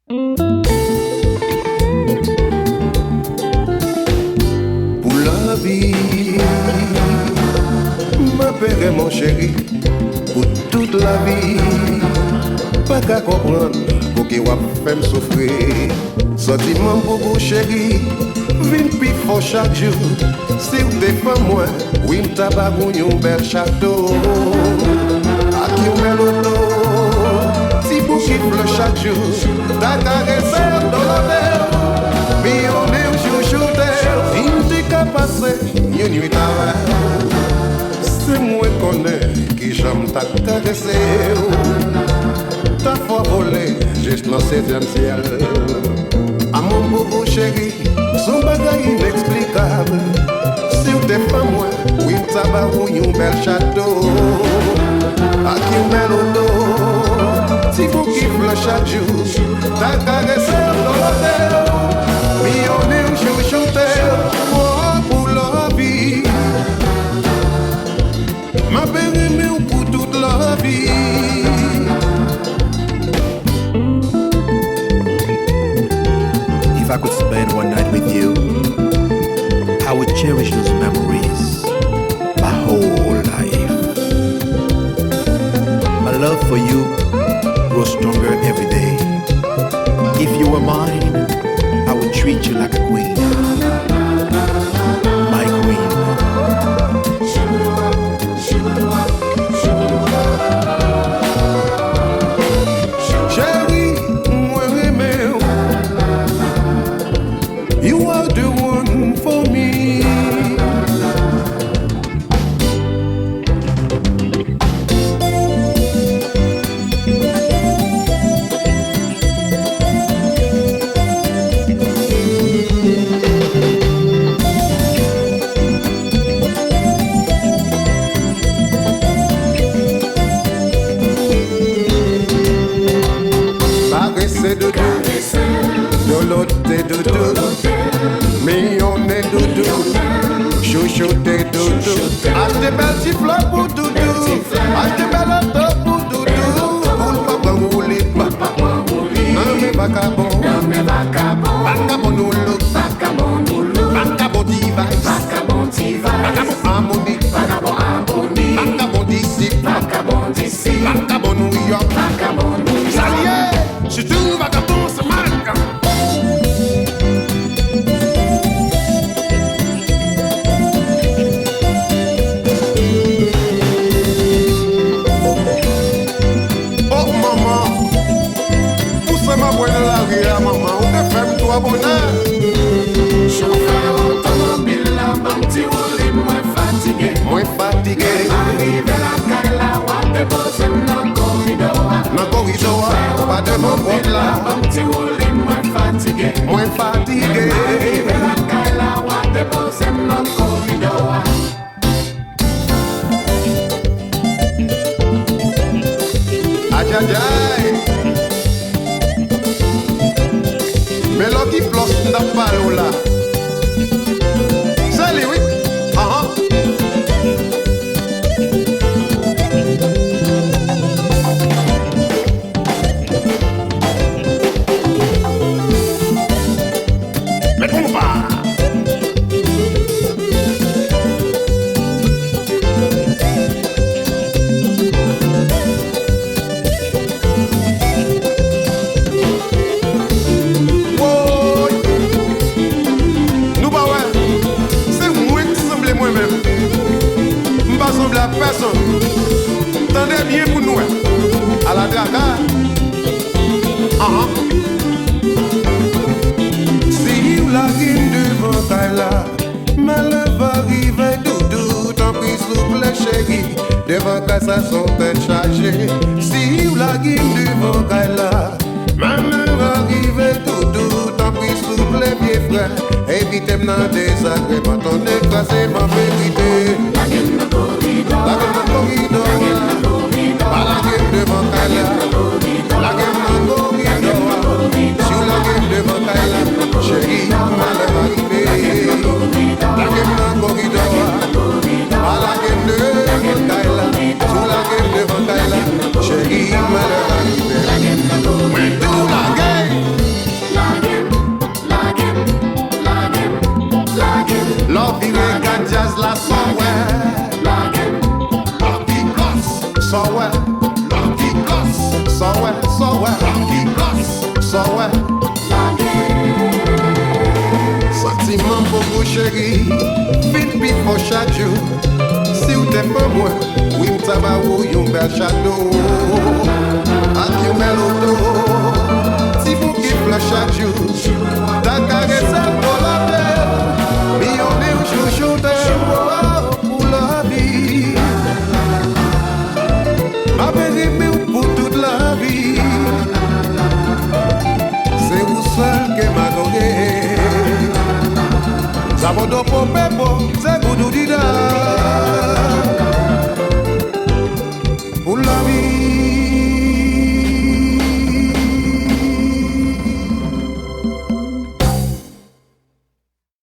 Pour la vie, ma père et mon chéri, pour toute la vie, pas qu'à comprendre pour qu'il va faire souffrir. Sentiment pour vous chéri, vin plus fort chaque jour. Si vous défend moi, oui m'ta bagouille un bel château. A qui on met l'auto, si vous gifle chaque jour, ta caresse dans la mer. Mais on est au chouchouter, il t'est qu'à passer une nuit à c'est moi qu'on est qui j'aime t'a caressé. Ta foi volée, juste lancé dans le ciel. À mon beau chéri, son bagage inexplicable. Si vous t'es pas moi, oui, ça va rouiller un bel château. À qui on met l'auto, si vous kiffez chaque jour, ta caresse dans l'hôtel. Mais on est au chouchouter, oh, pour la vie. Ma périmée pour toute la vie. If I could spend one night with you, I would cherish those memories my whole life. My love for you grows stronger every day. If you were mine, I would treat you like a queen. My queen. Chérie, moi aimé, you are the one for me. Caresser de l'autre doudou, mais on est doudou, chouchouter doudou. Achetez belle siffleur pour doudou, achetez belle auto pour doudou. Pour pas rouler, non mais vagabond, vagabond nous look, vagabond device, vagabond harmonie, vagabond d'ici, vagabond New York. Ça y est, je trouve vagabond ce manque. Oh maman, pousse ma boîte de la rue, maman, où te fais toi bonheur? Chauffeur automobile, la banque t'y roule, moins fatigué. Moins fatigué. Arrive la caille, la ouate, dépose dans le corridor. Dans le corridor, pas de mon porte La là. banque t'y roule, moins fatigué. Moins fatigué. Arrive la caille, la ouate, dépose dans le corridor. Aïe aïe aïe. Mais l'on qui flosse n'a pas l'eau là. C'est lui, oui. Mais on va. Wow. Nous bah ouais, c'est moi qui semble moi-même. M'pas semble à personne. Tendez bien pour nous à la draga. Si vous la guine devant Kaila, malheur va arriver doudou, tant pis souple chéri, devant casa son tête chargée. Si vous la guine devant Kaila, malheur va arriver doudou, tant pis souple vieux frère, évitez-moi dans désagrément, ton écrasé ma vérité. La guine de corridor, La guine de corridor, pas la guine devant Kaila, la guine de corridor, sur la guine devant Kaila, chérie, malheur va arriver. La guine de corridor, pas la guine devant Kaila, sur la guine devant Kaila, chérie, malheur va arriver. Mais tout la guine. ça ouais. Sentiment beaucoup chéri, vite pis fort chaque jour. Si vous t'es pas moi, oui m'taba ou yon bel château. Ak yon bel auto, si vous kiffez chaque jour. Ta caresse pour la terre, mais on est au chouchou pour la vie. Ma belle pour toute la vie. C'est vous seul qui m'a donné. Ça va donc pour mes beaux, c'est pour nous dire.